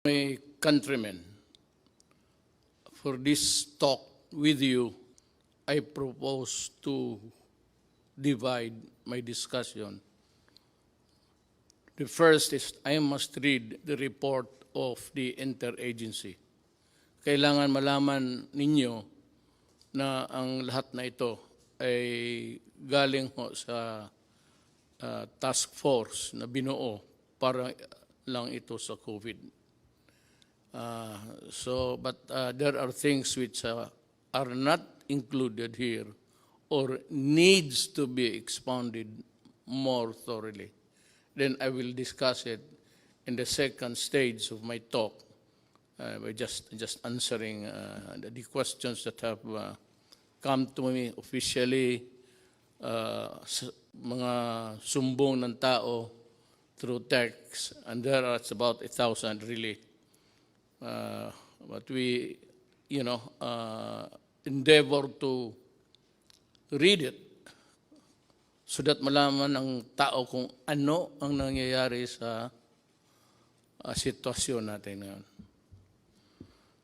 My countrymen, for this talk with you, I propose to divide my discussion. The first is I must read the report of the interagency. Kailangan malaman ninyo na ang lahat na ito ay galing ho sa task force na binuo para lang ito sa COVID. But there are things which are not included here or needs to be expounded more thoroughly. Then I will discuss it in the second stage of my talk by just answering the questions that have come to me officially, mga sumbong ng tao through text, and there are about 1,000 really. But we, endeavor to read it so that malaman ng tao kung ano ang nangyayari sa sitwasyon natin ngayon.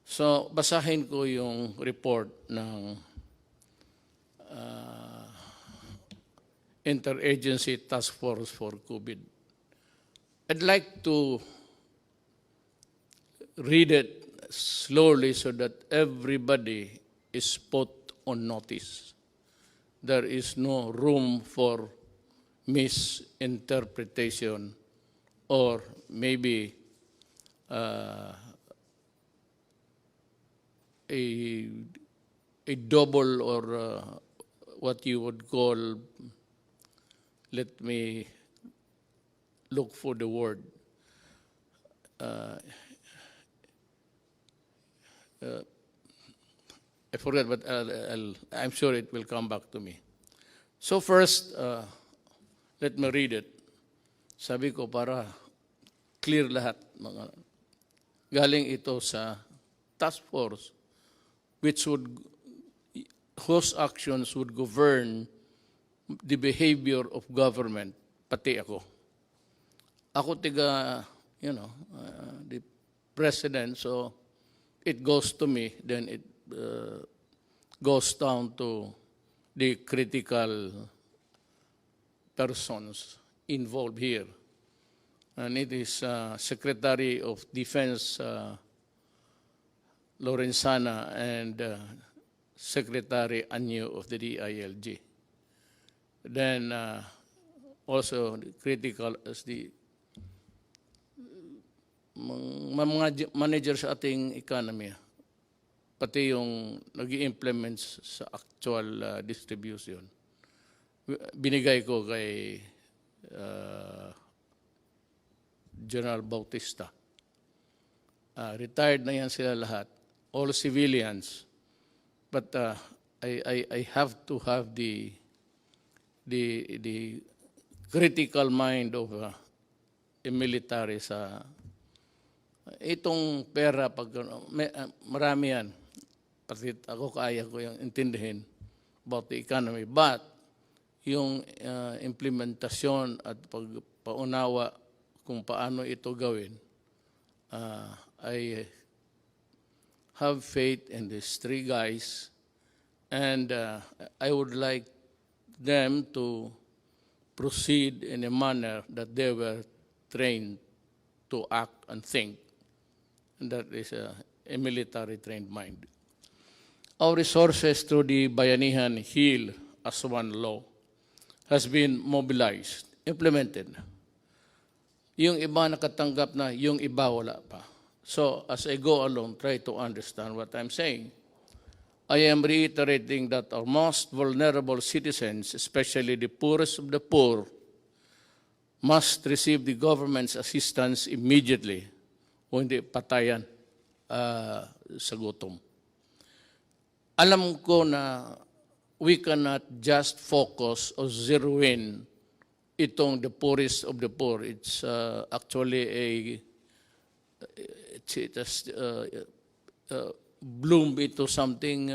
So, basahin ko yung report ng Interagency Task Force for COVID. I'd like to read it slowly so that everybody is put on notice. There is no room for misinterpretation or maybe a double or what you would call, let me look for the word, I forget, but I'm sure it will come back to me. So first, let me read it. Sabi ko para clear lahat. Galing ito sa task force whose actions would govern the behavior of government, pati ako. Ako the president, so it goes to me, then it goes down to the critical persons involved here. And it is Secretary of Defense Lorenzana and Secretary Anyo of the DILG. Then also critical as the mga manager sa ating economy, pati yung nag-i-implement sa actual distribution. Binigay ko kay General Bautista. Retired na yan sila lahat, all civilians. But I have to have the critical mind of a military sa itong pera. Pag marami yan, pati ako kaya ko yung intindihin about the economy, but yung implementasyon at pagpaunawa kung paano ito gawin, I have faith in these three guys, and I would like them to proceed in a manner that they were trained to act and think, and that is a military trained mind. Our resources through the Bayanihan Heal as One Law has been mobilized, implemented. Yung iba nakatanggap na, yung iba wala pa. So as I go along, try to understand what I'm saying. I am reiterating that our most vulnerable citizens, especially the poorest of the poor, must receive the government's assistance immediately o hindi patayan sa gutom. Alam ko na we cannot just focus or zero in itong the poorest of the poor. It's actually it has bloomed into something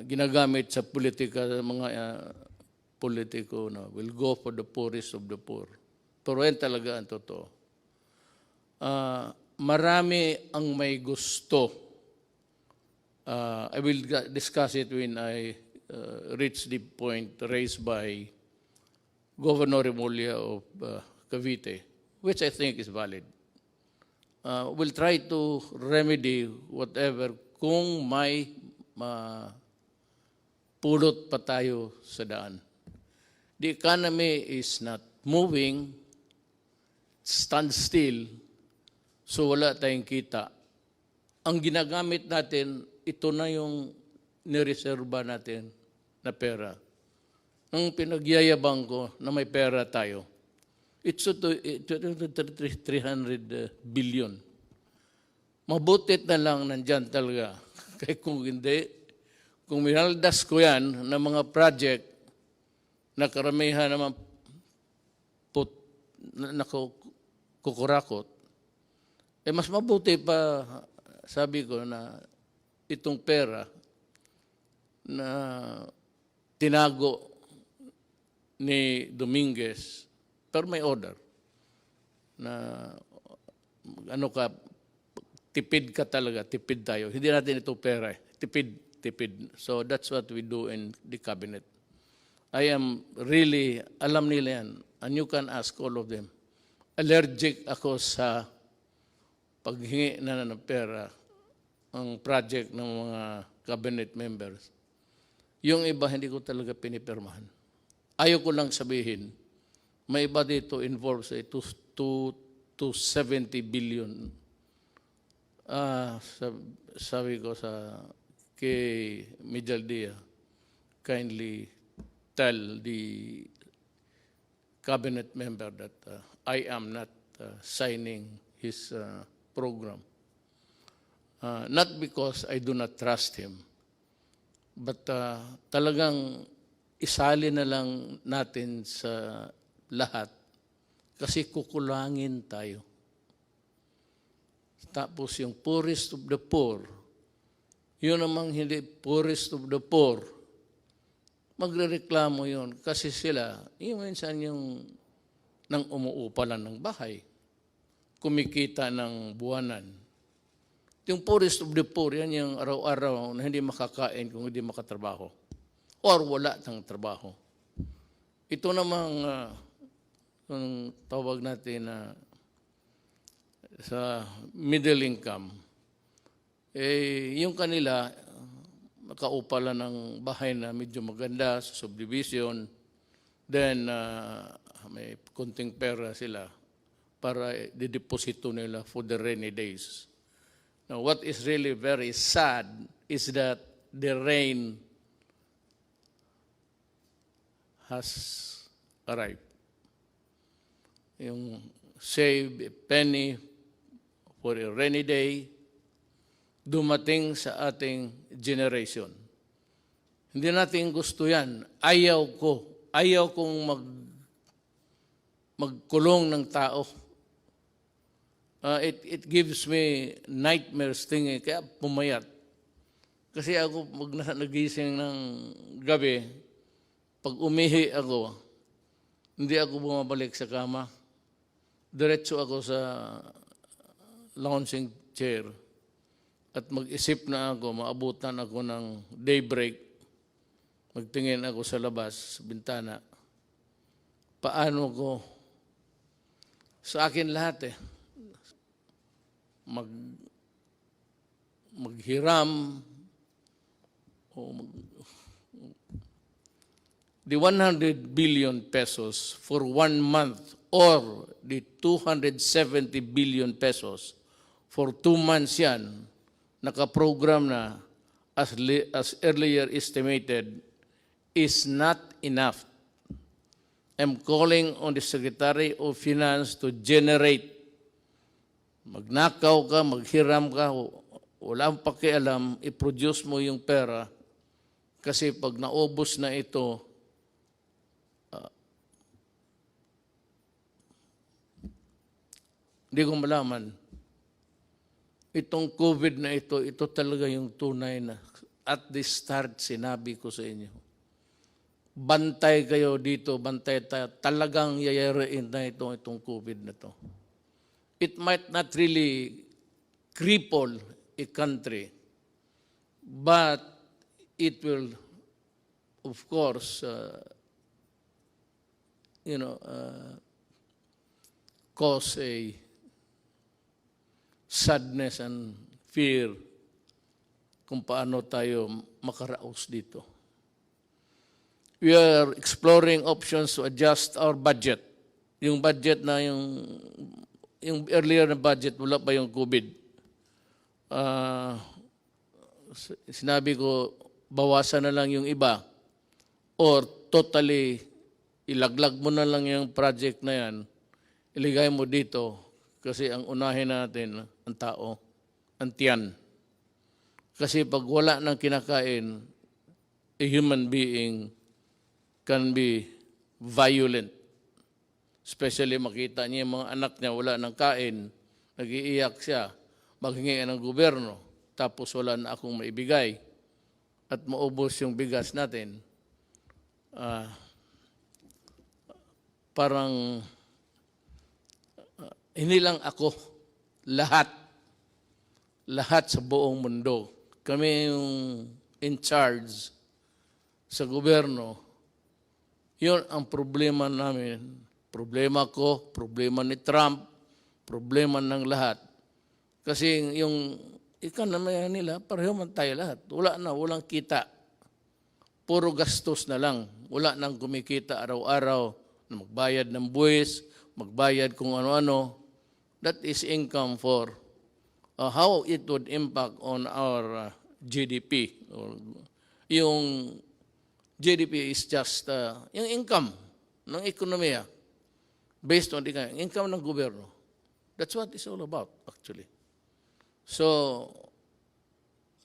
ginagamit sa politika, mga politiko na will go for the poorest of the poor. Pero yan talaga ang totoo. marami ang may gusto. I will discuss it when I reach the point raised by Governor Remulla of Cavite, which I think is valid. We'll try to remedy whatever kung may pulot pa tayo sa daan. The economy is not moving, stand still, so wala tayong kita. Ang ginagamit natin, ito na yung nireserba natin na pera. Ang pinagyayabang ko na may pera tayo, it's 300 billion. Mabutit na lang nandyan talaga. Kaya kung hindi, kung minaldas ko yan ng mga project na karamihan naman kukurakot, mas mabuti pa, sabi ko, na itong pera na tinago ni Dominguez, pero may order na tipid ka talaga, tipid tayo. Hindi natin ito pera, tipid. So that's what we do in the cabinet. I am really, alam nila yan, and you can ask all of them. Allergic ako sa paghingi na ng pera ang project ng mga cabinet members. Yung iba, hindi ko talaga pinipirmahan. Ayaw ko lang sabihin, may iba dito involved sa 270 billion. Sabi ko kay Mijaldea, kindly tell the cabinet member that I am not signing his program. Not because I do not trust him, but talagang isali na lang natin sa lahat kasi kukulangin tayo. Tapos yung poorest of the poor, yun namang hindi poorest of the poor, magrereklamo yun kasi sila, yung minsan yung nang umuupa lang ng bahay, kumikita ng buwanan. Yung poorest of the poor, yan yung araw-araw na hindi makakain kung hindi makatrabaho. Or wala ng trabaho. Ito namang yung tawag natin na sa middle income, yung kanila, makaupa lang ng bahay na medyo maganda sa subdivision, then may kunting pera sila para dideposito nila for the rainy days. Now, what is really very sad is that the rain has arrived. Yung save a penny for a rainy day, dumating sa ating generation. Hindi natin gusto yan. Ayaw kong magkulong ng tao. It gives me nightmares thinking, kaya pumayat. Kasi ako, pag nagising ng gabi, pag umihi ako, hindi ako bumabalik sa kama. Diretso ako sa lounging chair at mag-isip na ako, maabutan ako ng daybreak, magtingin ako sa labas, sa bintana. Paano ko? Sa akin lahat maghiram o the 100 billion pesos for 1 month or the 270 billion pesos for 2 months yan, nakaprogram na as earlier estimated, is not enough. I'm calling on the Secretary of Finance to generate. Magnakaw ka, maghiram ka, wala ang pakialam, i-produce mo yung pera kasi pag naubos na ito, hindi ko malaman. Itong COVID na ito talaga yung tunay na at the start sinabi ko sa inyo. Bantay kayo dito, bantay tayo. Talagang yayarain na itong COVID na to. It might not really cripple a country, but it will, of course, cause a sadness and fear kung paano tayo makaraos dito. We are exploring options to adjust our budget. Yung budget na yung earlier na budget, wala pa yung COVID. Sinabi ko, bawasan na lang yung iba or totally ilaglag mo na lang yung project na yan, iligay mo dito kasi ang unahin natin ang tao, ang tiyan. Kasi pag wala nang kinakain, a human being can be violent. Especially makita niya yung mga anak niya wala nang kain, nag-iiyak siya, maghingi ng gobyerno, tapos wala na akong maibigay at maubos yung bigas natin. Parang hindi lang ako, lahat sa buong mundo. Kami yung in charge sa gobyerno. Yun ang problema namin. Problema ko, problema ni Trump, problema ng lahat. Kasi yung economy nila, pareho man tayo lahat. Walang kita. Puro gastos na lang. Wala nang kumikita araw-araw na magbayad ng buwis, magbayad kung ano-ano. That is income for how it would impact on our GDP. Yung GDP is just yung income ng ekonomiya based on the income ng gobyerno. That's what it's all about, actually. So,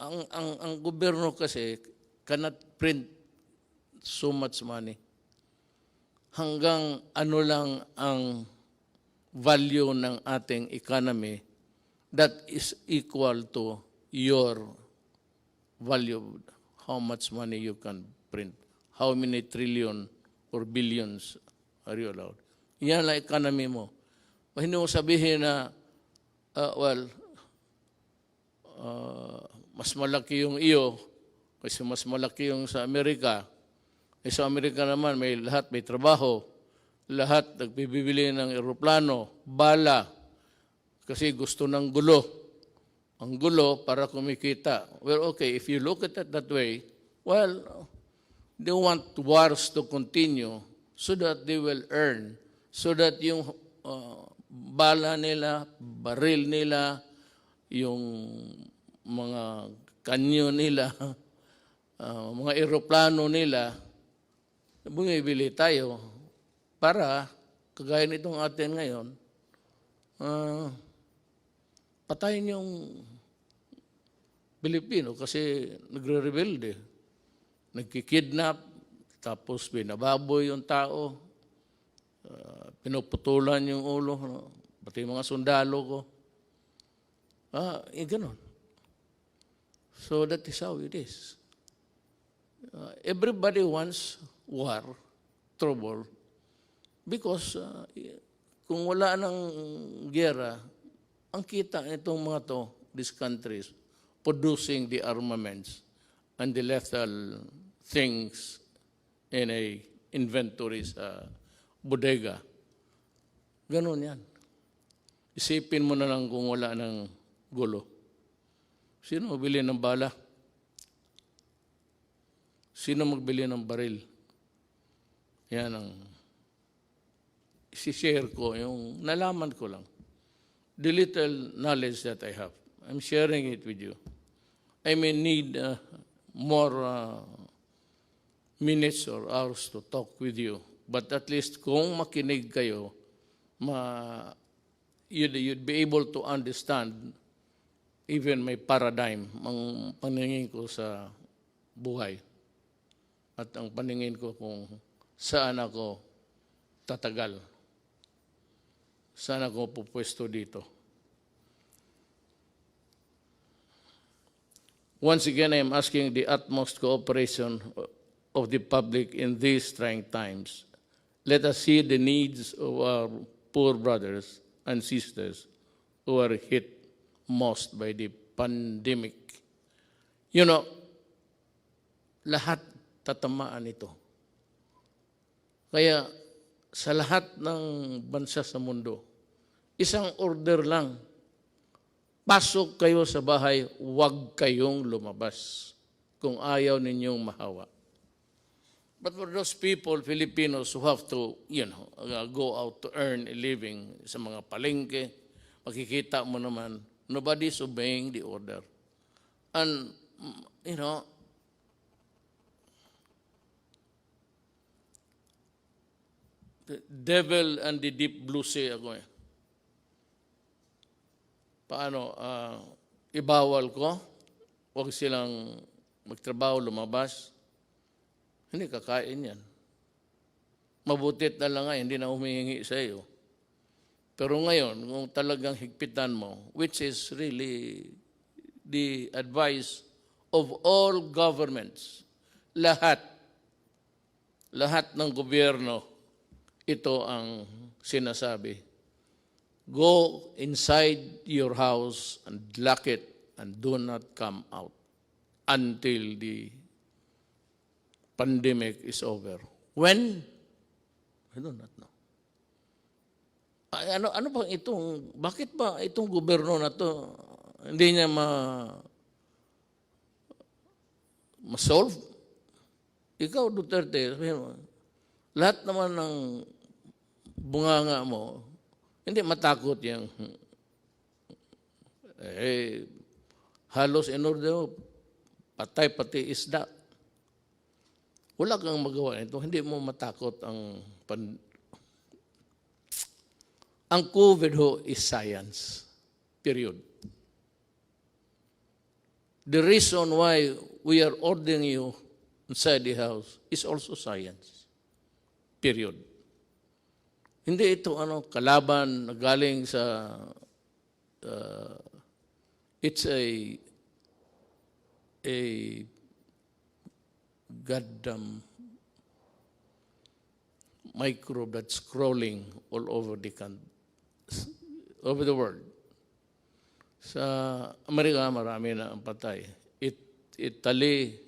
ang gobyerno kasi cannot print so much money. Hanggang ano lang ang value ng ating economy that is equal to your value, how much money you can print, how many trillion or billions are you allowed. Yan ang economy mo. Hindi mo sabihin na, mas malaki yung iyo kasi mas malaki yung sa Amerika. Sa Amerika naman, lahat may trabaho. Lahat nagbibili ng eroplano, bala, kasi gusto ng gulo. Ang gulo para kumikita. Well, okay, if you look at it that way, well, they want wars to continue so that they will earn, so that yung bala nila, baril nila, yung mga kanyo nila, mga eroplano nila, bumibili tayo para, kagaya nitong atin ngayon, patayin yung Filipino kasi nagre-rebelde. Nagkikidnap, tapos binababoy yung tao, pinuputulan yung ulo, pati mga sundalo ko. Ganon. So that is how it is. Everybody wants war, trouble, because kung wala ng giyera, ang kita nitong mga to, these countries, producing the armaments and the lethal things in a inventory sa bodega. Ganon yan. Isipin mo na lang kung wala ng gulo. Sino magbili ng bala? Sino magbili ng baril? Yan ang isi-share ko, yung nalaman ko lang. The little knowledge that I have. I'm sharing it with you. I may need more minutes or hours to talk with you. But at least kung makinig kayo, you'd be able to understand even my paradigm, ang paningin ko sa buhay. At ang paningin ko kung saan ako tatagal. Saan ako pupwesto dito. Once again, I am asking the utmost cooperation of the public in these trying times. Let us see the needs of our poor brothers and sisters who are hit most by the pandemic. You know, lahat tatamaan ito. Kaya sa lahat ng bansa sa mundo, isang order lang, pasok kayo sa bahay, huwag kayong lumabas kung ayaw ninyong mahawa. But for those people, Filipinos, who have to, go out to earn a living sa mga palengke, makikita mo naman, nobody's obeying the order. And, the devil and the deep blue sea ako eh. Paano, ibawal ko, huwag silang magtrabaho, lumabas. Hindi kakain yan. Mabutit na lang nga, hindi na humihingi sa iyo. Pero ngayon, kung talagang higpitan mo, which is really the advice of all governments, lahat ng gobyerno, ito ang sinasabi. Go inside your house and lock it and do not come out until the pandemic is over. When? I do not know. Ano ba bakit ba itong gobyerno na to hindi niya ma-solve? Ikaw, Duterte, lahat naman ng bunganga mo, hindi matakot yung halos in order patay pati isda. Wala kang magawa nito, hindi mo matakot ang COVID ho is science. Period. The reason why we are ordering you inside the house is also science. Period. Hindi ito kalaban na galing sa it's a goddamn microbe that's crawling all over the world. Sa Amerika, marami na ang patay. Italy,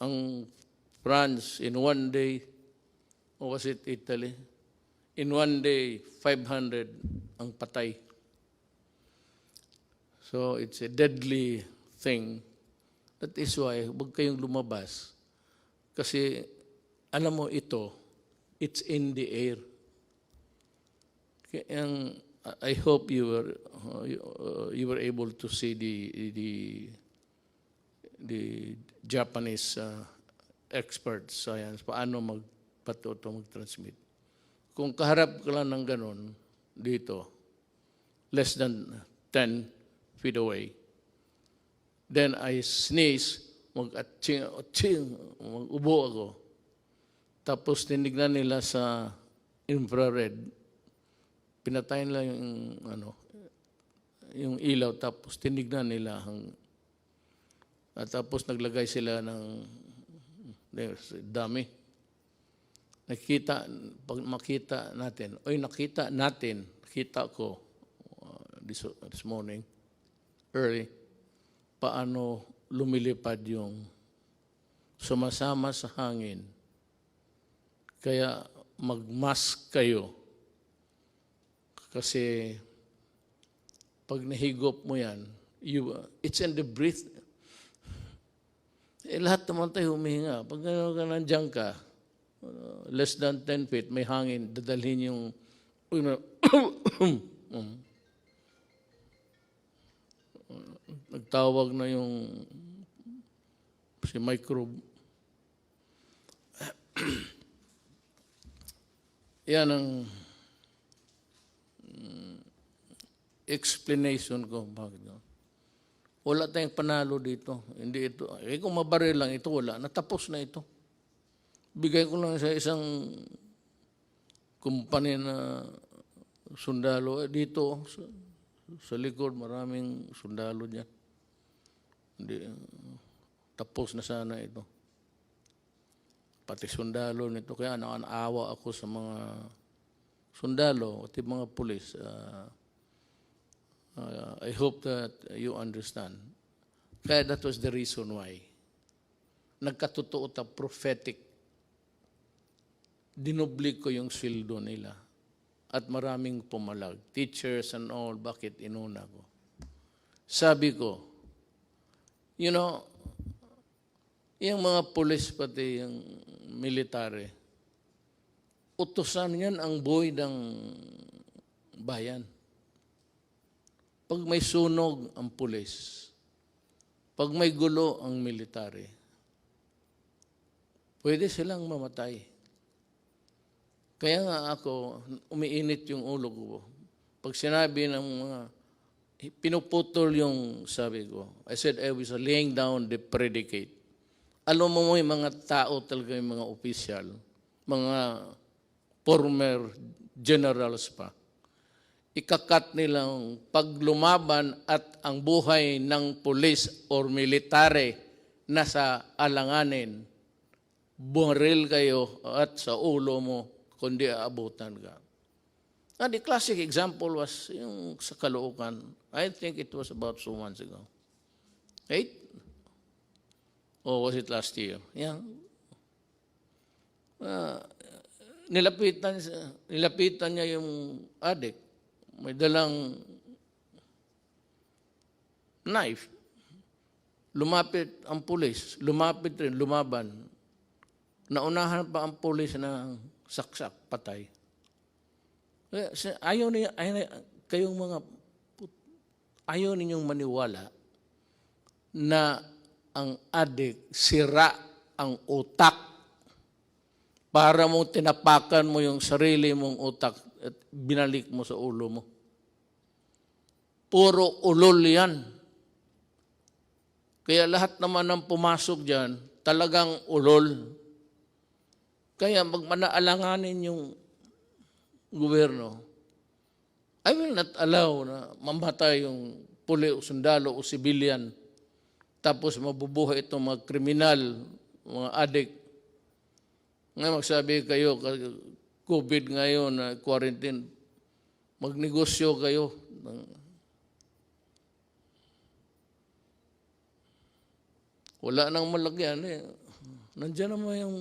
ang France, in one day, or was it Italy? In one day, 500 ang patay. So it's a deadly thing. That is why, huwag kayong lumabas. Kasi, alam mo ito, it's in the air. I hope you were able to see the Japanese expert science, paano mag-transmit. Kung kaharap ka lang ng ganun, dito, less than 10 feet away, then I sneeze, mag-atching, mag-ubo ako. Tapos tinignan nila sa infrared, pinatayin lang yung ilaw, tapos tinignan nila at tapos naglagay sila ng dami. Pag makita natin, nakita ko this morning, early, paano lumilipad yung sumasama sa hangin. Kaya mag-mask kayo. Kasi pag nahigop mo yan, it's in the breath. Lahat naman tayo humihinga. Pag nandiyan ka, less than 10 feet, may hangin, dadalhin yung nagtawag na yung si microbe. Yan ang explanation ko. Bakit? Wala tayong panalo dito. Hindi ito. Kung mabaril lang ito, wala. Natapos na ito. Bigay ko lang sa isang kumpanya na sundalo. Dito, sa likod, maraming sundalo dyan. Hindi, tapos na sana ito. Pati sundalo nito. Kaya nakaawa ako sa mga sundalo at mga pulis. I hope that you understand. Kaya that was the reason why. Nagkatotoo ta prophetic. Dinubli ko yung sweldo nila. At maraming pumalag. Teachers and all, bakit inuna ko? Sabi ko, you know, yung mga pulis pati yung military, utusan yan ang buhay ng bayan. Pag may sunog ang pulis, pag may gulo ang military, pwede silang mamatay. Kaya nga ako, umiinit yung ulo ko. Pag sinabi ng mga, pinuputol yung sabi ko, I said I was laying down the predicate. Alam mo yung mga tao talaga, yung mga opisyal, mga former generals pa, ikakat nilang paglumaban at ang buhay ng pulis or military nasa alanganin, baril kayo at sa ulo mo, kundi aabutan ka. And the classic example was yung sa Caloocan. I think it was about 2 months ago. 8? Or was it last year? Yeah. Nilapitan niya yung adik. May dalang knife. Lumapit ang pulis. Lumapit rin, lumaban. Naunahan pa ang pulis na saksak, patay. Ayaw ninyong maniwala na ang adik sira ang utak para mo tinapakan mo yung sarili mong utak at binalik mo sa ulo mo. Puro ulol yan. Kaya lahat naman ng pumasok dyan, talagang ulol. Kaya magmanaalanganin yung gobyerno. I will not allow na mamatay yung puli o sundalo o civilian tapos mabubuhay itong mga kriminal, mga adik. Ngayon magsabi kayo, COVID ngayon, quarantine, magnegosyo kayo. Wala nang malagyan eh. Nandiyan naman yung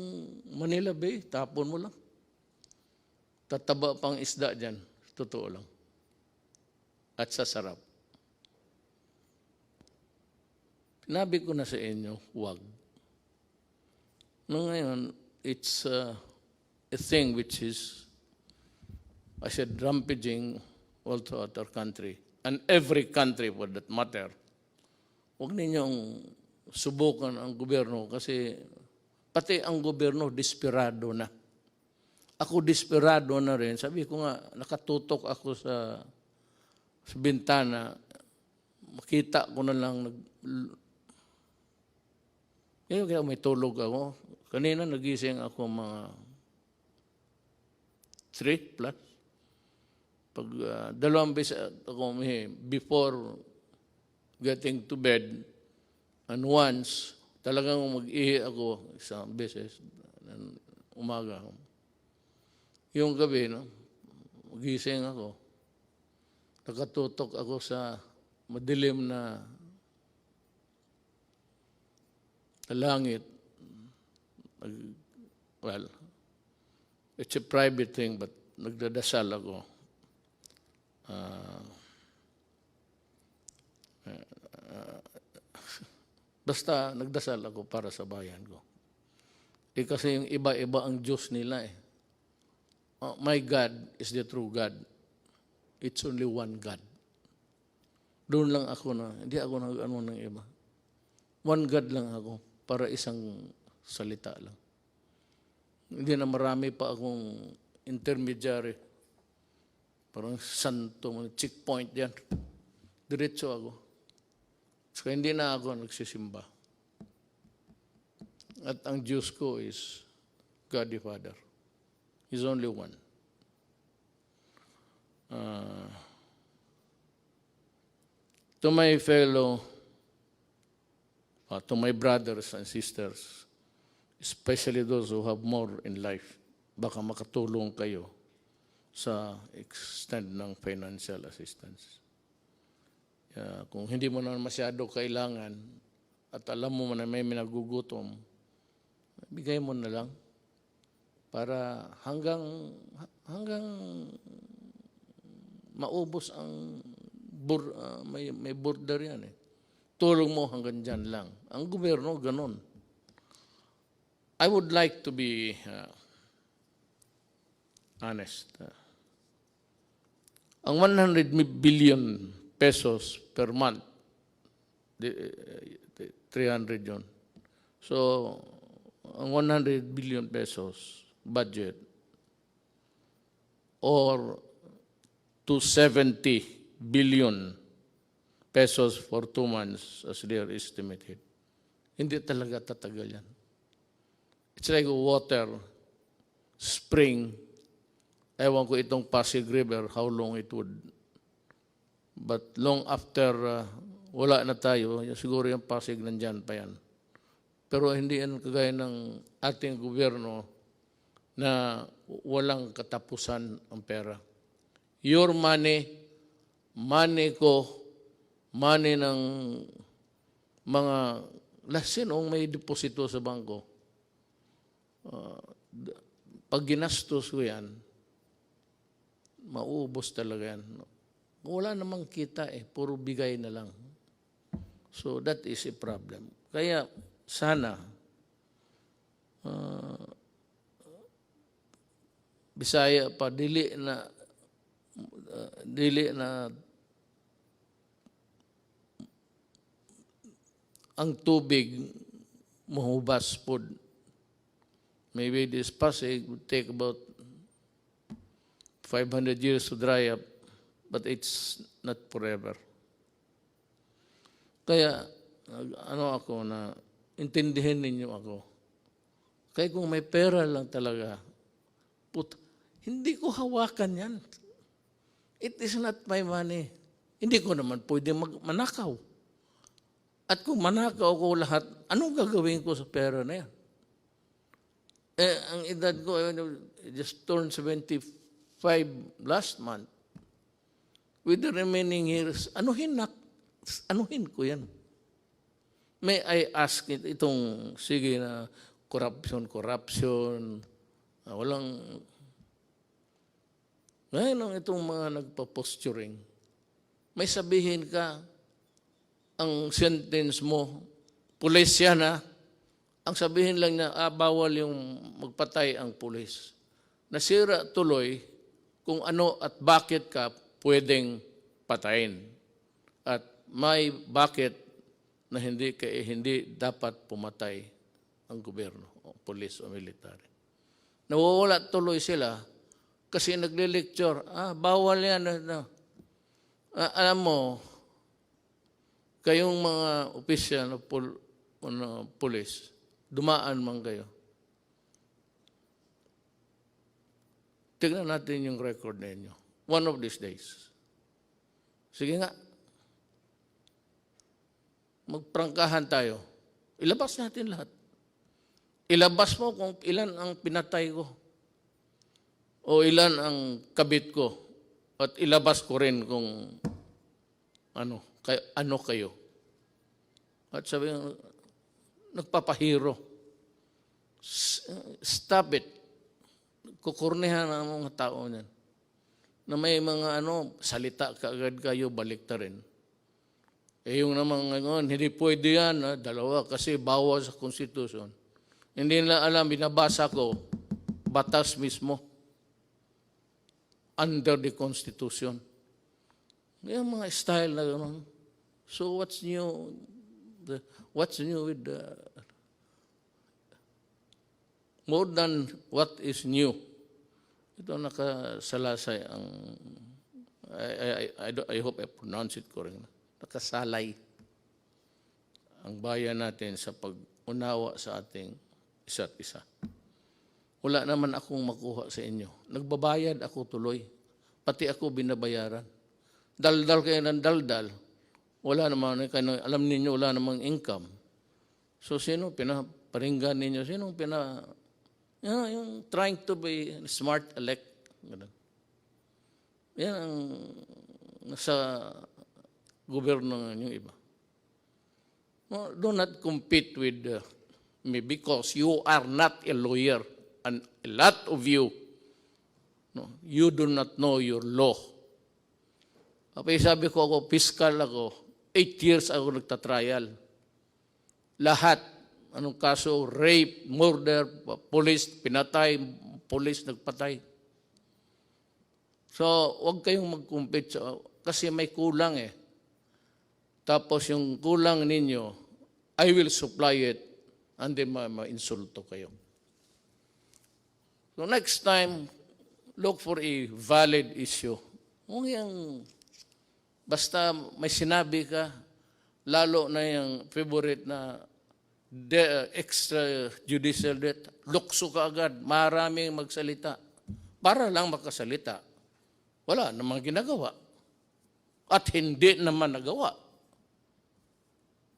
Manila Bay, tapon mo lang. Tataba pang isda dyan, totoo lang. At sasarap. Sinabi ko na sa inyo, huwag. No, ngayon, it's a thing which is, I said, rampaging all throughout our country. And every country for that matter. Huwag ninyong subukan ang gobyerno kasi pati ang gobyerno desperado na. Ako desperado na rin. Sabi ko nga, nakatutok ako sa bintana. Makita ko na lang kaya may tulog ako. Kanina nagising ako mga 3 plus. Pag 2 beses ako before getting to bed, and once, talagang mag-ihi ako 1 beses, umaga. Yung gabi, no, magising ako. Nakatutok ako sa madilim na langit. Well, it's a private thing, but nagdadasal ako. Basta nagdasal ako para sa bayan ko. Kasi yung iba-iba ang Diyos nila eh. My God is the true God. It's only one God. Doon lang ako na, hindi ako nag-ano ng iba. One God lang ako para isang salita lang. Hindi na marami pa akong intermediary. Parang santo, checkpoint yan. Diretso ako. So hindi na ako nagsisimba. At ang Diyos ko is God the Father. He's only one. To my fellow, to my brothers and sisters, especially those who have more in life, baka makatulong kayo sa extend ng financial assistance. kung hindi mo na masyado kailangan at alam mo na may minagugutom, bigay mo na lang para hanggang maubos ang may border yan eh. Tulong mo hanggang dyan lang. Ang gobyerno, ganon. I would like to be honest. Ang 100 billion pesos per month, 300 yun. So, ang 100 billion pesos budget or 270 billion pesos for 2 months as they are estimated. Hindi talaga tatagal yan. It's like water, spring. Ewan ko itong Pasig River, how long it would. But long after wala na tayo, siguro yung Pasig nandyan pa yan. Pero hindi yan kagaya ng ating gobyerno na walang katapusan ang pera. Your money, money ko, money ng mga sinong may deposito sa bangko. Pag ginastos ko yan, mauubos talaga yan. Wala namang kita eh, puro bigay na lang. So that is a problem. Kaya sana, Bisaya pa, dili na ang tubig mahubas po. Maybe this Pasig would take about 500 years to dry up, but it's not forever. Kaya, ako na, intindihin ninyo ako. Kaya kung may pera lang talaga, hindi ko hawakan yan. It is not my money. Hindi ko naman pwede manakaw. At kung manakaw ko lahat, anong gagawin ko sa pera na yan? Ang edad ko, I just turned 75 last month. With the remaining years, anuhin ko yan. May I ask itong, sige na, corruption, walang, ngayon itong mga nagpa-posturing, may sabihin ka, ang sentence mo, pulis yan ha, ang sabihin lang na, bawal yung magpatay ang pulis. Nasira tuloy kung ano at bakit ka pwedeng patayin. At may bakit na hindi dapat pumatay ang gobyerno, o pulis o military. Nawawala tuloy sila kasi nagle-lecture, bawal yan. Alam mo, kayong mga opisyal na pulis, dumaan man kayo. Tignan natin yung record ninyo. One of these days. Sige nga. Magprangkahan tayo. Ilabas natin lahat. Ilabas mo kung ilan ang pinatay ko. O ilan ang kabit ko. At ilabas ko rin kung ano kayo. At sabi nga, nagpapahiro. Stop it. Kukurnihan ang mga tao niyan. Na may mga salita kaagad kayo, balik ta rin. Yung naman ngayon, hindi pwede yan, dalawa, kasi bawal sa konstitusyon. Hindi nila alam, binabasa ko, batas mismo. Under the Constitution. Yung mga style na gano'n. So what's new? What's new with more than what is new? Ito nakasalasay ang, I hope I pronounce it correctly. Nakasalay ang bayan natin sa pag-unawa sa ating isa't isa. Wala naman akong makuha sa inyo. Nagbabayad ako tuloy. Pati ako binabayaran. Daldal kayo ng daldal. Wala naman, alam ninyo, wala namang income. So, sino pinaparinggan ninyo? Sino yung trying to be smart elect. Yan ang nasa gobyerno ng iba. No, do not compete with me because you are not a lawyer, and a lot of you, no, you do not know your law. Kapag sabi ko ako, fiscal ako, 8 years ako nagtatrial. Lahat, anong kaso, rape, murder, police, pinatay, police, nagpatay. So, huwag kayong mag-compete kasi may kulang eh. Tapos yung kulang ninyo, I will supply it, and then ma-insulto kayo. So next time, look for a valid issue. Kung yung, basta may sinabi ka, lalo na yung favorite na extrajudicial death, lukso ka agad, maraming magsalita. Para lang makasalita. Wala namang ginagawa. At hindi naman nagawa.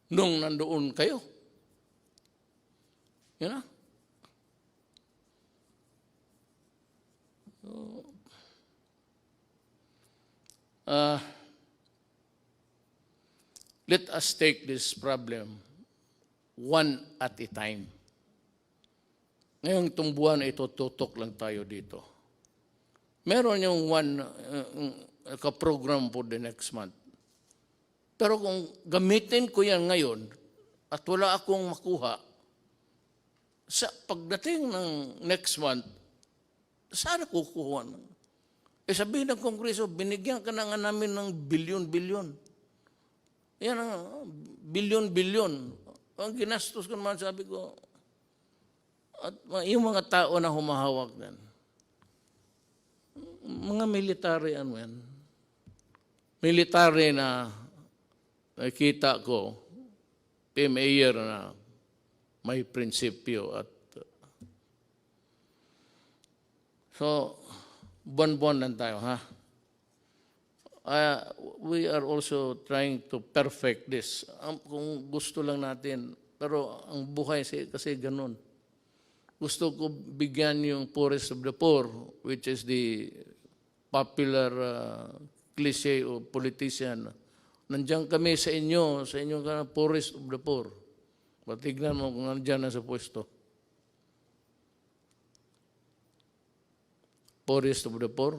Nung nandoon kayo. You know? Let us take this problem one at a time. Ngayong itong buwan ay tututok lang tayo dito. Meron yung one ka-program for the next month. Pero kung gamitin ko yan ngayon at wala akong makuha, sa pagdating ng next month, saan kukuha? Sabihin ng Kongreso, binigyan ka na nga namin ng bilyon-bilyon. Yan ang bilyon-bilyon. Ang ginastos ko naman, sabi ko, at yung mga tao na humahawak yan, mga military ano yan, military na nakita ko, mayor na may prinsipyo at so, buwan-buwan lang tayo, ha? We are also trying to perfect this. Kung gusto lang natin, pero ang buhay kasi ganun. Gusto ko bigyan yung poorest of the poor, which is the popular cliche o politician. Nandiyan kami sa inyo ka poorest of the poor. Patignan mo kung nandiyan na sa pwesto. Poorest of the poor.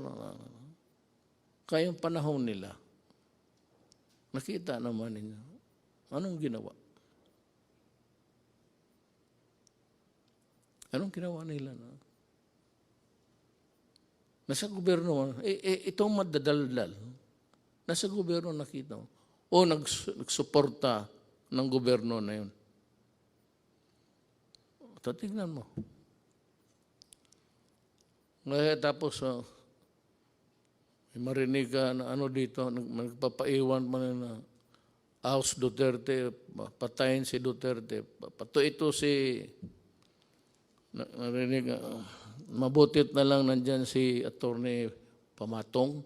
Kayong panahon nila, nakita naman ninyo. Anong ginawa? Anong ginawa nila? Nasa gobyerno, itong madadaldal, nasa gobyerno nakita mo. O nagsuporta ng gobyerno na yun. Tingnan mo. Ngayon tapos, may marinig ka na ano dito, nagpapaiwan pa na House Duterte, patayin si Duterte. Pato ito si, narinig, mabutit na lang nandyan si Attorney Pamatong.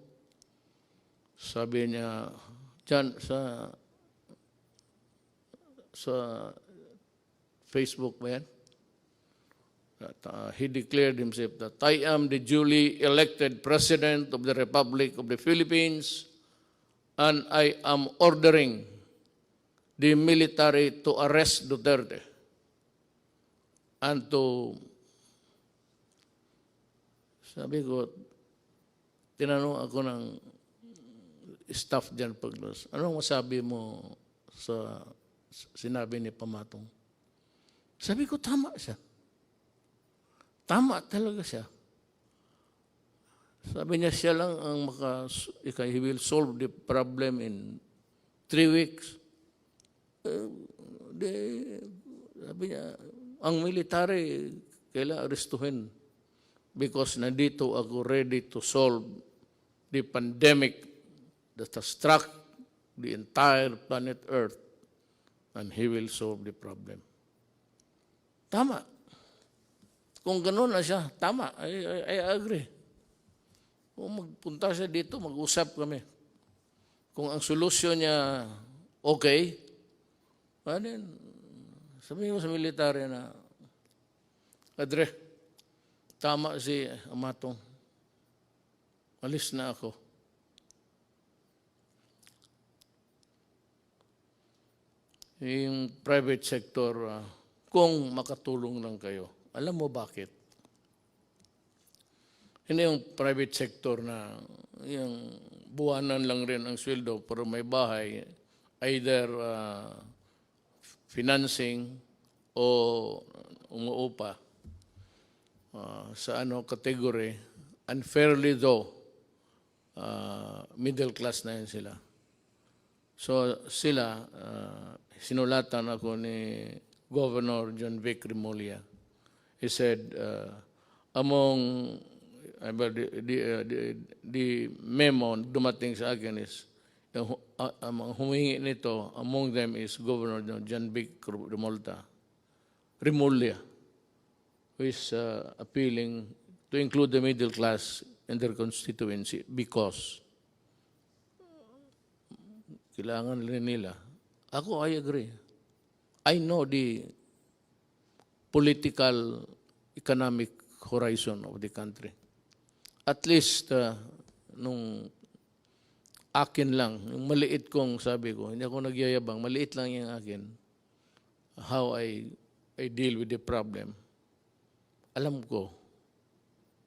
Sabi niya, dyan sa Facebook ba yan? He declared himself that I am the duly elected President of the Republic of the Philippines and I am ordering the military to arrest Duterte and to, sabi ko, tinanong ako ng staff dyan paglas, anong masabi mo sa sinabi ni Pamatong? Sabi ko, tama siya. Tama talaga siya. Sabi niya, siya lang ang he will solve the problem in 3 weeks. Sabi niya, ang military, kailangan arestuhin because nandito ako ready to solve the pandemic that has struck the entire planet Earth and he will solve the problem. Tama. Kung gano'n na siya, tama, I agree. Kung magpunta siya dito, mag-usap kami. Kung ang solusyon niya okay, then sabihin ko sa military na, Adre, tama si Amatong. Alis na ako. yung private sector, kung makatulong lang kayo. Alam mo bakit? Hindi yung private sector na yung buwanan lang rin ang sweldo pero may bahay, either financing o umuupa sa category. Unfairly though, middle class na yun sila. So sila, sinulatan ako ni Governor John Vic Remulla. He said, among the memo dumating sa akin is, ang humingi nito, among them is Governor John Vic Remulla, who is appealing to include the middle class in their constituency because kailangan rin nila. Ako, I agree. I know the political, economic horizon of the country. At least, nung akin lang, yung maliit kong sabi ko, hindi ako nagyayabang, maliit lang yung akin, how I deal with the problem. Alam ko,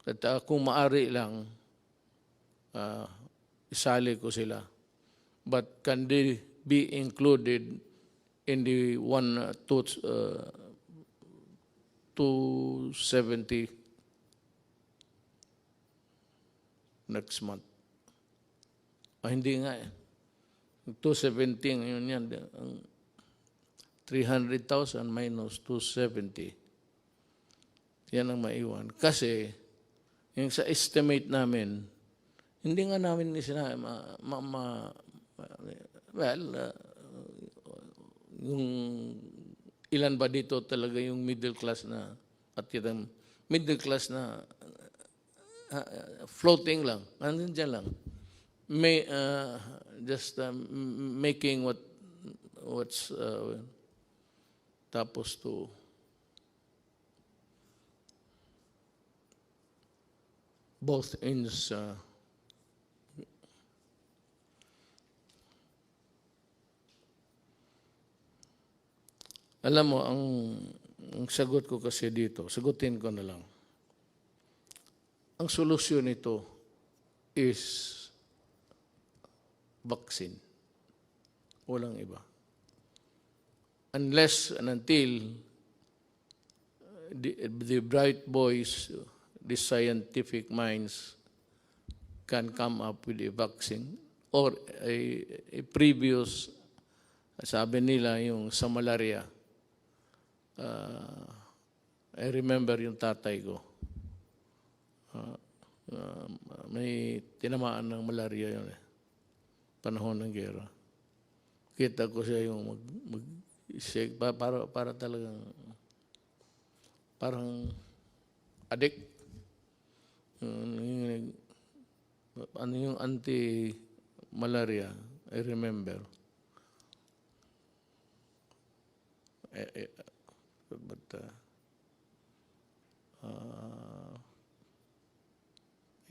at kung maari lang, isali ko sila. But can they be included in the 270 next month? Hindi nga eh. 217, yun yan. 300,000 minus 270. Yan ang maiwan. Kasi, yung sa estimate namin, hindi nga namin sila yung ilan ba dito talaga yung middle class na at yung middle class na floating lang, andun dyan lang. May, just making what's tapos to both ends alam mo, ang sagot ko kasi dito, sagutin ko na lang. Ang solusyon nito is vaccine. Walang iba. Unless and until the bright boys, the scientific minds can come up with a vaccine or a previous, sabi nila yung sa malaria. I remember yung tatay ko. May tinamaan ng malaria yun eh. Panahon ng gera. Kita ko siya yung mag-shake para talagang parang addict. Ano yung anti-malaria, I remember. But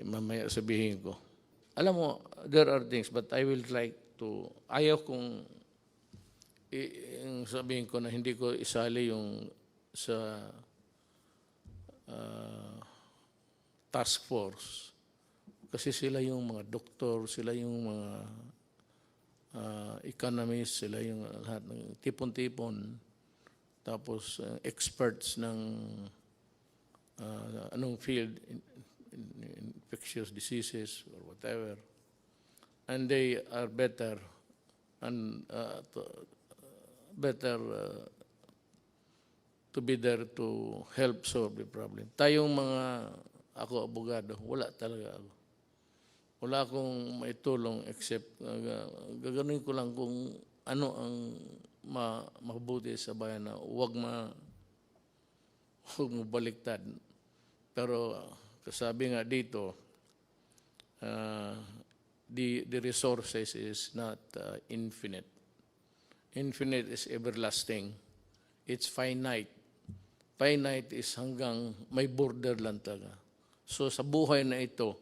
mamaya sabihin ko. Alam mo, there are things, but I will like to, ayaw kong sabihin ko na hindi ko isali yung sa task force. Kasi sila yung mga doktor, sila yung mga economists, sila yung lahat ng tipon-tipon. Tapos experts ng anong field, infectious diseases or whatever. And they are better and to be there to help solve the problem. Tayong ako abogado, wala talaga ako. Wala akong maitulong except gagawin ko lang kung ano ang mabuti sa bayan na huwag baliktad. Pero kasabi nga dito, the resources is not infinite. Infinite is everlasting. It's finite. Finite is hanggang may border lang talaga. So sa buhay na ito,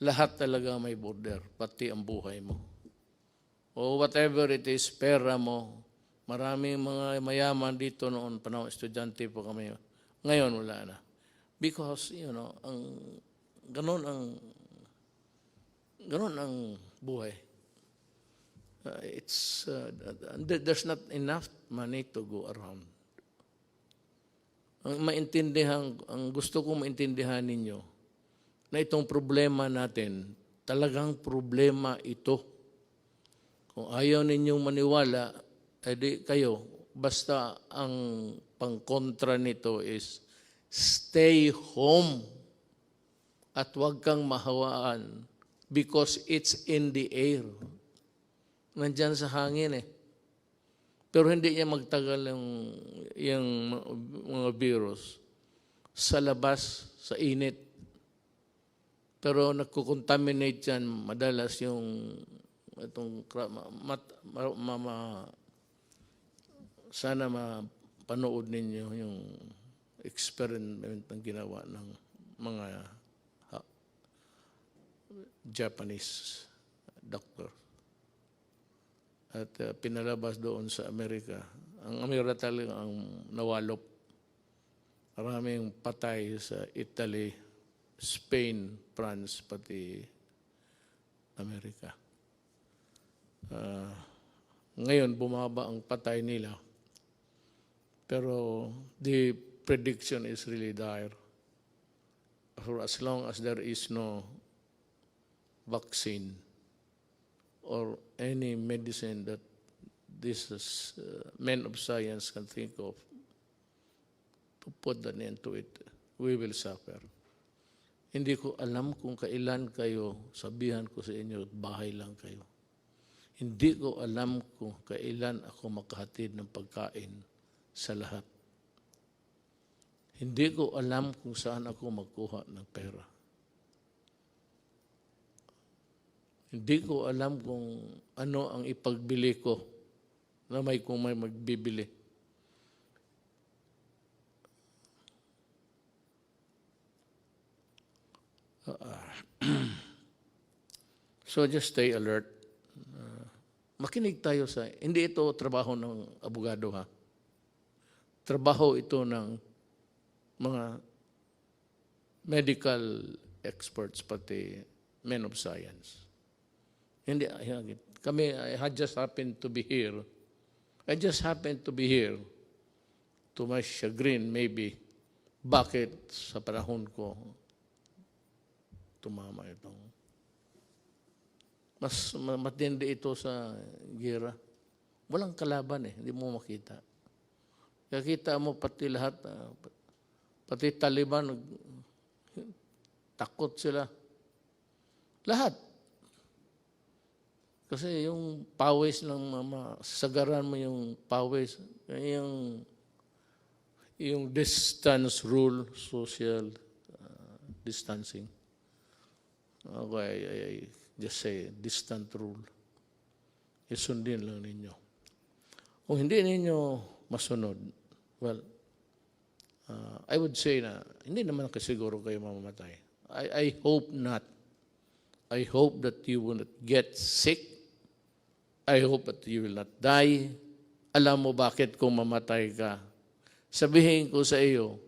lahat talaga may border, pati ang buhay mo. O whatever it is, pera mo, Maraming mga mayaman dito noon, panahon estudyante po kami. Ngayon wala na. Because, ganun ang, ganun ang buhay. There's not enough money to go around. Ang gusto kong maintindihan ninyo, na itong problema natin, talagang problema ito. Kung ayaw ninyong maniwala, edi kayo, basta ang pangkontra nito is stay home at huwag kang mahawaan because it's in the air. Nandyan sa hangin eh. Pero hindi niya magtagal yung mga virus sa labas, sa init. Pero nagkukontaminate yan madalas yung sana mapanood ninyo yung experiment na ginawa ng mga Japanese doctor. At pinalabas doon sa Amerika. Ang Amerika talaga ang nawalop. Maraming patay sa Italy, Spain, France, pati Amerika. Ngayon, bumaba ang patay nila. Pero the prediction is really dire. For as long as there is no vaccine or any medicine that this men of science can think of to put an end to it, we will suffer. Hindi ko alam kung kailan kayo, sabihan ko sa inyo, bahay lang kayo. Hindi ko alam kung kailan ako makahatid ng pagkain sa lahat. Hindi ko alam kung saan ako magkuha ng pera. Hindi ko alam kung ano ang ipagbili ko na kung may magbibili. So just stay alert. Makinig tayo sa, hindi ito trabaho ng abogado ha. Trabaho ito ng mga medical experts pati men of science. Hindi, kami, I just happened to be here. I just happened to be here. To my chagrin, maybe. Bakit sa panahon ko tumama itong mas matindi ito sa gira. Walang kalaban eh, hindi mo makita. Kakita mo pati lahat, pati Taliban, takot sila. Lahat. Kasi yung pawis ng sagaran mo yung pawis, yung distance rule, social distancing. Okay, I just say distant rule. Isundin lang ninyo. Kung hindi ninyo masunod, well, I would say na hindi naman kasiguro kayo mamamatay. I hope not. I hope that you will not get sick. I hope that you will not die. Alam mo bakit kung mamatay ka? Sabihin ko sa iyo,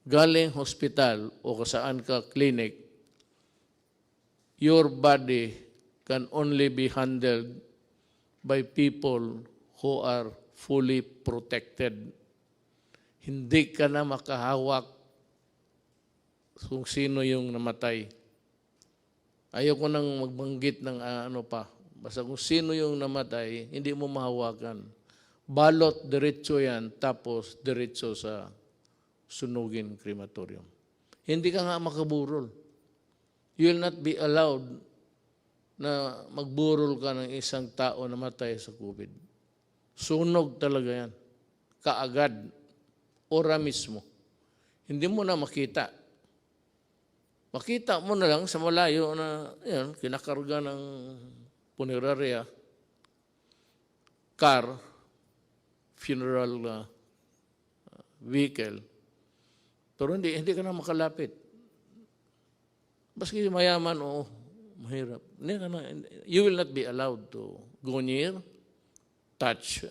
galing hospital o saan ka clinic, your body can only be handled by people who are fully protected. Hindi ka na makahawak kung sino yung namatay. Ayoko nang magbanggit ng ano pa. Basta kung sino yung namatay, hindi mo mahawakan. Balot, diretso yan, tapos diretso sa sunugin crematorium. Hindi ka nga makaburol. You will not be allowed na magburol ka ng isang tao na matay sa COVID. Sunog talaga yan. Kaagad. Ora mismo. Hindi mo na makita. Makita mo na lang sa malayo na yan, kinakarga ng punerarya, car, funeral vehicle. Pero hindi ka na makalapit. Baski mayaman o mahirap. You will not be allowed to go near, touch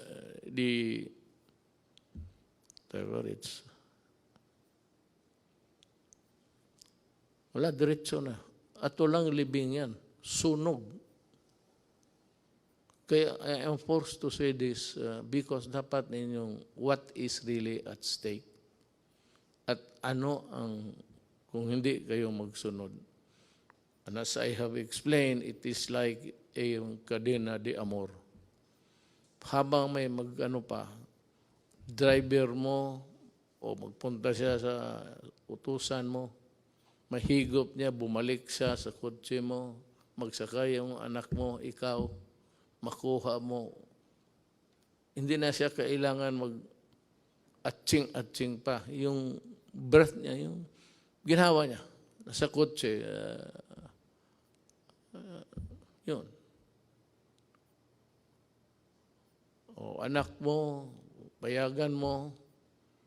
whatever it's, wala, diretso na. At walang libing yan. Sunog. Kaya I am forced to say this because dapat ninyong what is really at stake. At ano ang, kung hindi kayo magsunod. And as I have explained, it is like a cadena de amor. Habang may driver mo o magpunta siya sa utusan mo, mahigop niya, bumalik siya sa kotse mo, magsakay yung anak mo, ikaw, makuha mo. Hindi na siya kailangan mag-atching pa. Yung breath niya, yung ginawa niya, nasa kotse, yun. O anak mo, payagan mo,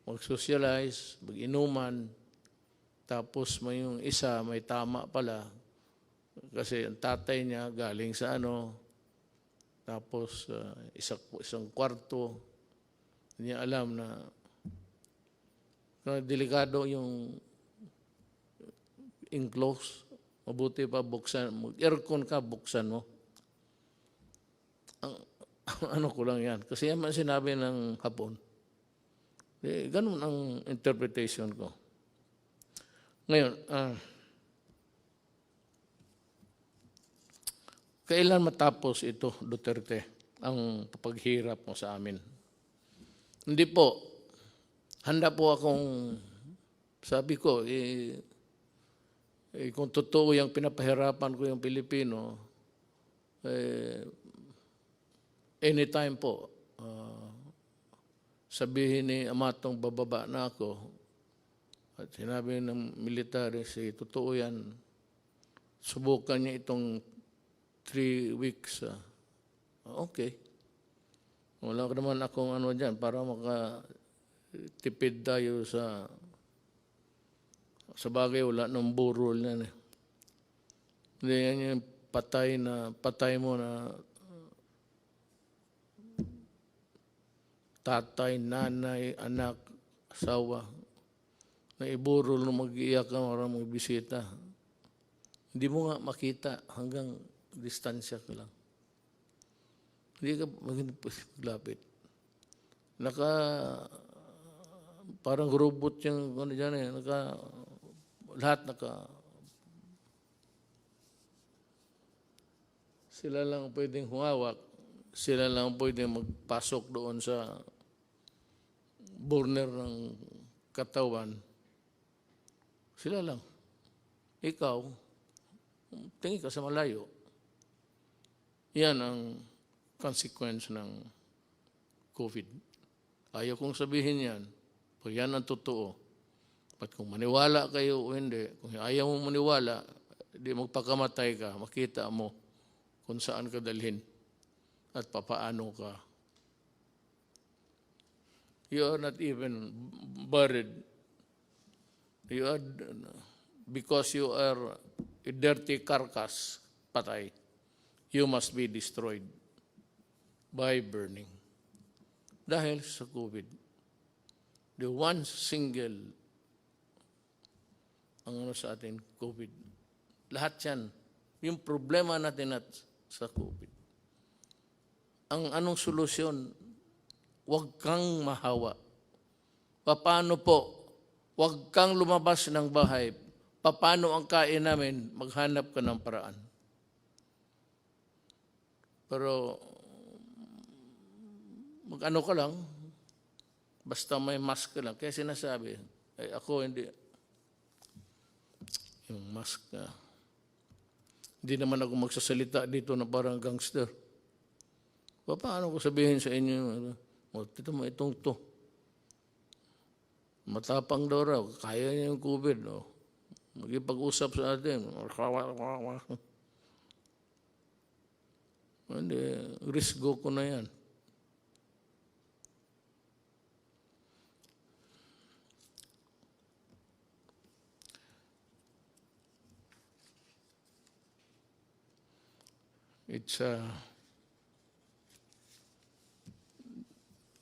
mag-socialize, mag-inuman, tapos may yung isa, may tama pala, kasi ang tatay niya galing sa tapos isang kwarto, hindi niya alam na delikado yung enclose, mabuti pa buksan, mag-aircon ka, buksan mo. Ang ko lang yan. Kasi yan man sinabi ng Hapon. Ganun ang interpretation ko. Ngayon, kailan matapos ito, Duterte, ang paghirap mo sa amin? Hindi po. Handa po akong, sabi ko, kung totoo yung pinapahirapan ko yung Pilipino, anytime po, sabihin ni Amatong bababa na ako, at sinabi ng military, totoo yan, subukan niya itong 3 weeks. Okay. Wala ko naman akong dyan para makatipid tayo sa bagay, wala nang burol yan eh. Hindi yan yung patay mo na tatay, nanay, anak, asawa, na iburol na mag-iyak ka, marang magbisita. Hindi mo nga makita hanggang distansya ka lang. Hindi ka maglapit. Parang robot yung dyan eh. Lahat sila lang pwedeng humawak. Sila lang pwedeng magpasok doon sa burner ng katawan. Sila lang. Ikaw, tingin ka sa malayo. Yan ang consequence ng COVID. Ayaw kong sabihin yan. Pag yan ang totoo. At kung maniwala kayo o hindi, kung ayaw mo maniwala, di magpakamatay ka, makita mo kung saan ka dalhin at papaano ka. You are not even buried. Because you are a dirty carcass, patay. You must be destroyed by burning. Dahil sa COVID. The one single sa atin, COVID. Lahat yan. Yung problema natin sa COVID. Ang anong solusyon? Huwag kang mahawa. Paano po? Huwag kang lumabas ng bahay. Paano ang kain namin? Maghanap ka ng paraan. Pero mag-ano ka lang, basta may mask ka lang. Kaya sinasabi, ako hindi, yung mask na, hindi naman ako magsasalita dito na parang gangster. Paano ko sabihin sa inyo, tito mo itong to. Matapang daw raw, kaya niya yung COVID. Magipag-usap sa atin. Hindi, risk go ko na yan. It's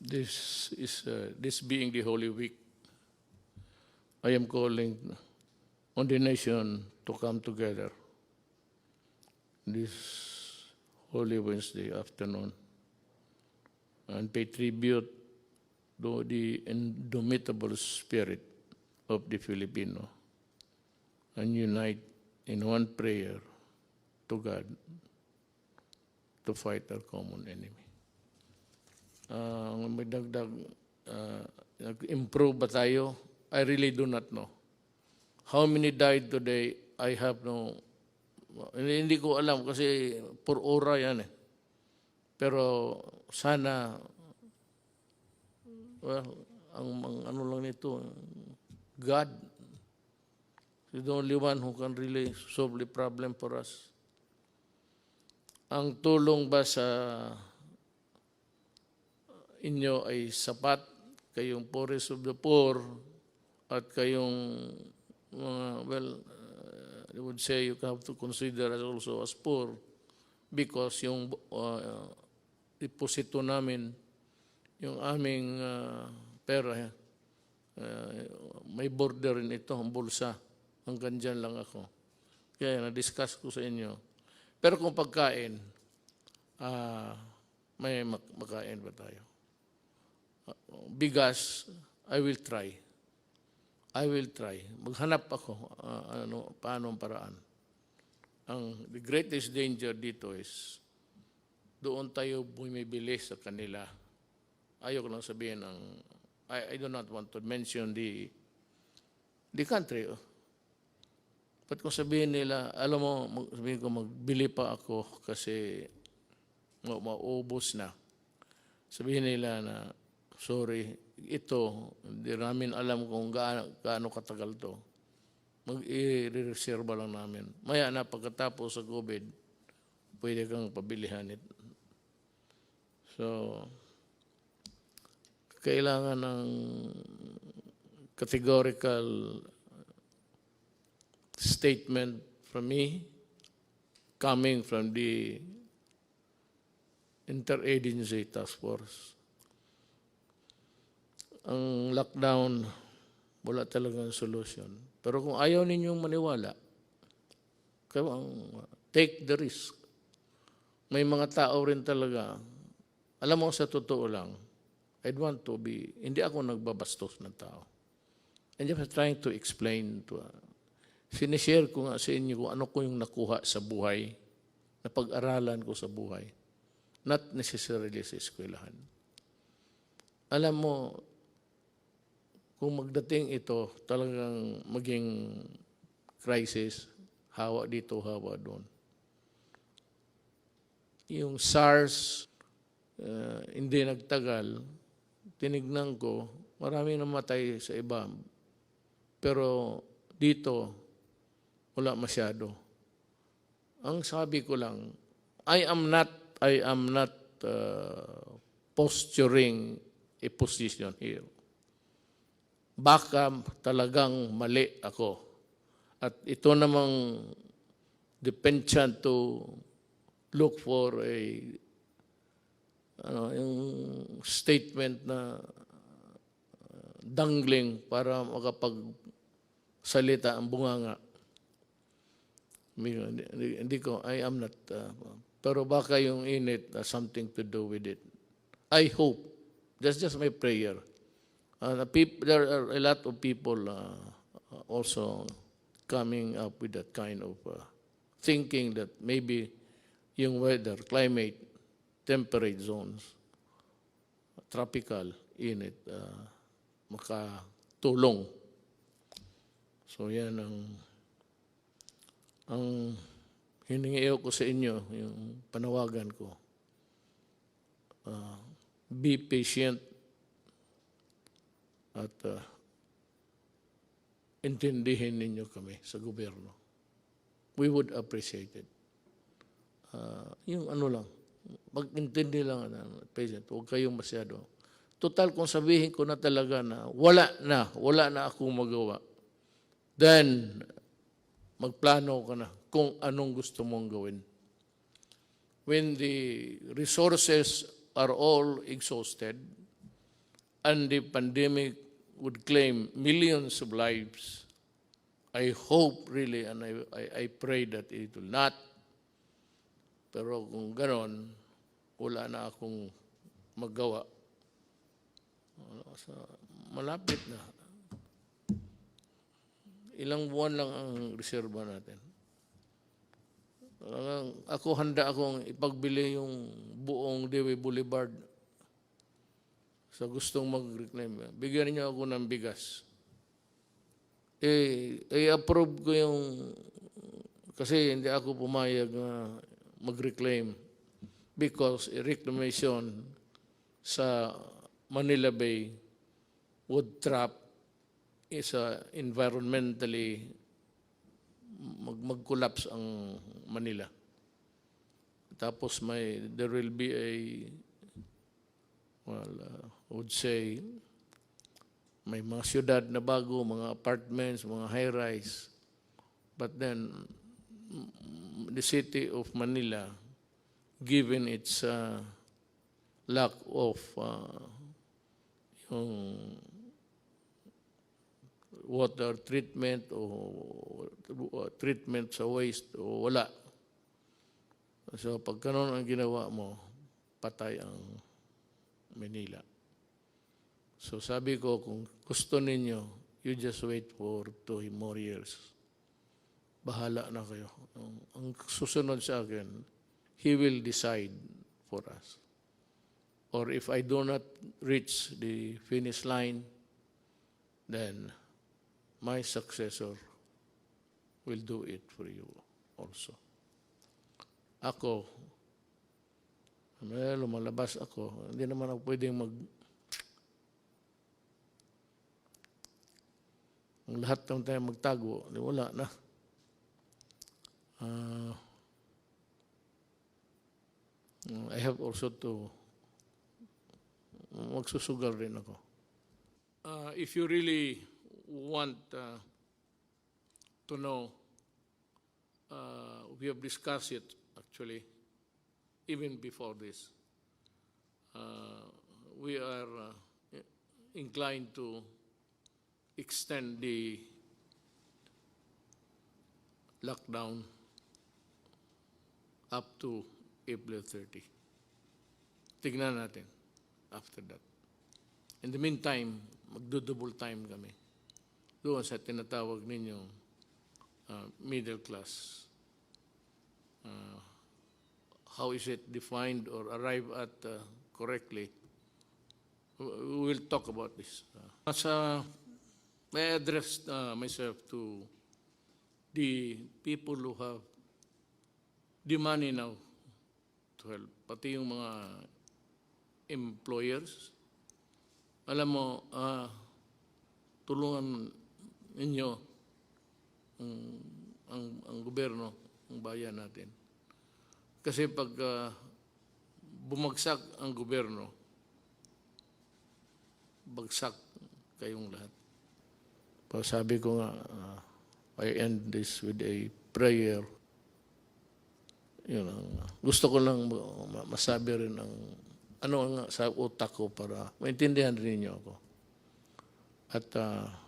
this being the Holy Week, I am calling on the nation to come together this Holy Wednesday afternoon and pay tribute to the indomitable spirit of the Filipino and unite in one prayer to God to fight our common enemy. May dagdag, nag-improve ba tayo? I really do not know. How many died today? I have no, hindi ko alam kasi per ora yan eh. Pero sana, well, ang ano lang nito, God is the only one who can really solve the problem for us. Ang tulong ba sa inyo ay sapat? Kayong poorest of the poor at kayong I would say you have to consider us also as poor because yung deposito namin, yung aming pera, may border rin ito, ang bulsa. Hanggang dyan lang ako. Kaya na-discuss ko sa inyo. Pero kung pagkain, may makain ba tayo? Bigas, I will try. Maghanap ako paano ang paraan. The greatest danger dito is doon tayo bumibili sa kanila. Ayoko lang sabihin I do not want to mention the country. But kung sabihin nila, alam mo, sabihin ko magbili pa ako kasi maubos na. Sabihin nila na, sorry, ito, hindi namin alam kung gaano katagal to. Mag-i-reserva lang namin. Maya na pagkatapos sa COVID, pwede kang pabilihan ito. So, kailangan ng categorical statement from me coming from the Interagency Task Force. Ang lockdown, wala talagang solution. Pero kung ayaw ninyong maniwala, take the risk. May mga tao rin talaga, alam mo sa totoo lang, hindi ako nagbabastos ng tao. And just trying to explain sinishare ko nga sa inyo kung ano ko yung nakuha sa buhay, na pag-aralan ko sa buhay. Not necessarily sa eskwelahan. Alam mo, kung magdating ito, talagang maging crisis, hawa dito, hawa doon. Yung SARS, hindi nagtagal, tinignan ko, marami namatay sa iba. Pero dito, wala masyado. Ang sabi ko lang, I am not posturing a position here. Baka talagang mali ako. At ito namang depensyent to look for yung statement na dangling para makapagsalita ang bunganga. Hindi ko, I am not, pero baka yung init something to do with it. I hope, that's just my prayer. There are a lot of people also coming up with that kind of thinking that maybe yung weather, climate, temperate zones, tropical, init, makatulong. So yan ang hiningi ko sa inyo, yung panawagan ko. Be patient at intindihin ninyo kami sa gobyerno. We would appreciate it. Yung ano lang, mag-intindi lang, patient, huwag kayong masyado. Total, kung sabihin ko na talaga na wala na akong magawa, then magplano ka na kung anong gusto mong gawin. When the resources are all exhausted, and the pandemic would claim millions of lives. I hope really, and I pray that it will not. Pero kung ganon, wala na akong magawa. So, malapit na. Ilang buwan lang ang reserba natin. Ako handa akong ipagbili yung buong Dewey Boulevard sa gustong mag-reclaim. Bigyan niyo ako ng bigas. I-approve ko yung, kasi hindi ako pumayag na mag-reclaim because reclamation sa Manila Bay would trap is environmentally mag-collapse ang Manila. Tapos there will be I would say, may mga syudad na bago, mga apartments, mga high-rise. But then, the city of Manila, given its lack of yung water treatment o treatment sa waste o wala. So pag kanon ang ginawa mo, patay ang Manila. So sabi ko, kung gusto ninyo, you just wait for 2 more years. Bahala na kayo. Ang susunod sa akin, He will decide for us. Or if I do not reach the finish line, then my successor will do it for you also. Ako, lumalabas ako, hindi naman ako pwedeng ang lahat ng tayo magtago, wala na. I have also to magsusugal rin ako. If you really want to know, we have discussed it actually, even before this. We are inclined to extend the lockdown up to April 30. Tignan natin after that. In the meantime, magdo-double time kami doon sa tinatawag ninyong middle class. How is it defined or arrived at correctly? We will talk about this. I address myself to the people who have the money now to help, pati yung mga employers. Alam mo, tulungan ninyo ang gobyerno, ang bayan natin. Kasi pag bumagsak ang gobyerno, bagsak kayong lahat. Sabi ko nga, I end this with a prayer. Gusto ko lang masabi rin ang ano nga sa utak ko para maintindihan rin niyo ako. At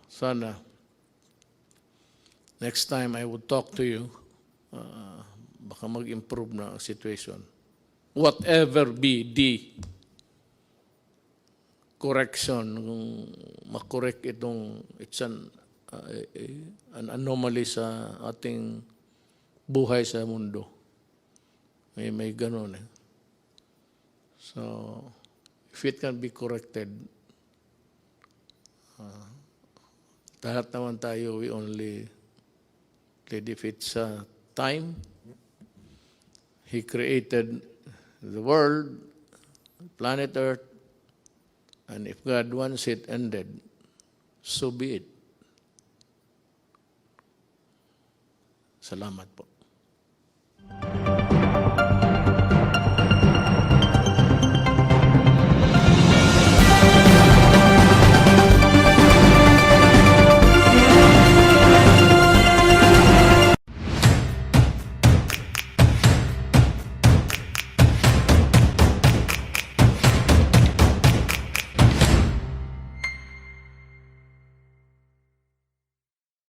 sana next time I would talk to you, baka mag-improve na ang situation. Whatever be the correction, kung makorek itong, it's an anomaly sa ating buhay sa mundo. May ganun eh. So, if it can be corrected, lahat naman tayo, we only live if it's time. He created the world, planet Earth, and if God wants it ended, so be it. Salamat po.